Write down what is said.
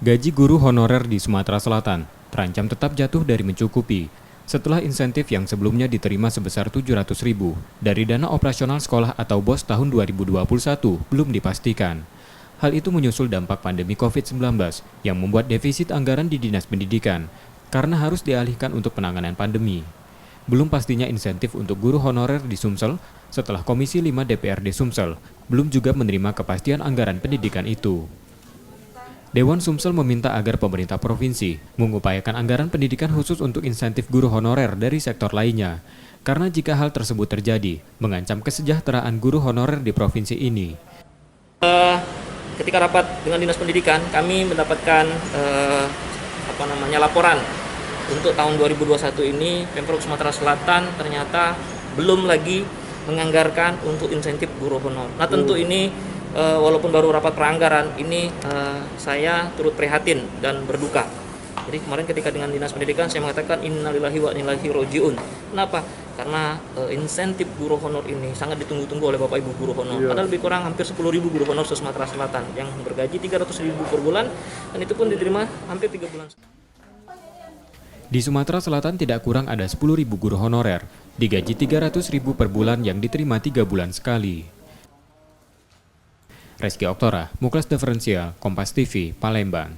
Gaji guru honorer di Sumatera Selatan terancam tetap jatuh dari mencukupi setelah insentif yang sebelumnya diterima sebesar Rp700.000 dari dana operasional sekolah atau BOS tahun 2021 belum dipastikan. Hal itu menyusul dampak pandemi COVID-19 yang membuat defisit anggaran di Dinas Pendidikan karena harus dialihkan untuk penanganan pandemi. Belum pastinya insentif untuk guru honorer di Sumsel setelah Komisi 5 DPRD Sumsel belum juga menerima kepastian anggaran pendidikan itu. Dewan Sumsel meminta agar pemerintah provinsi mengupayakan anggaran pendidikan khusus untuk insentif guru honorer dari sektor lainnya, karena jika hal tersebut terjadi, mengancam kesejahteraan guru honorer di provinsi ini. Ketika rapat dengan Dinas Pendidikan, kami mendapatkan laporan untuk tahun 2021 ini Pemprov Sumatera Selatan ternyata belum lagi menganggarkan untuk insentif guru honor. Nah tentu ini walaupun baru rapat peranggaran ini saya turut prihatin dan berduka. Jadi kemarin ketika dengan Dinas Pendidikan saya mengatakan innalillahi wa inna ilaihi rajiun. Kenapa? Karena insentif guru honor ini sangat ditunggu-tunggu oleh Bapak Ibu guru honor. Ada lebih kurang hampir 10.000 guru honor se Sumatera Selatan yang bergaji Rp300.000 per bulan dan itu pun diterima hampir 3 bulan. Di Sumatera Selatan tidak kurang ada 10.000 guru honorer, digaji Rp300.000 per bulan yang diterima 3 bulan sekali. Reski Oktora, Muklas Diferensial, Kompas TV, Palembang.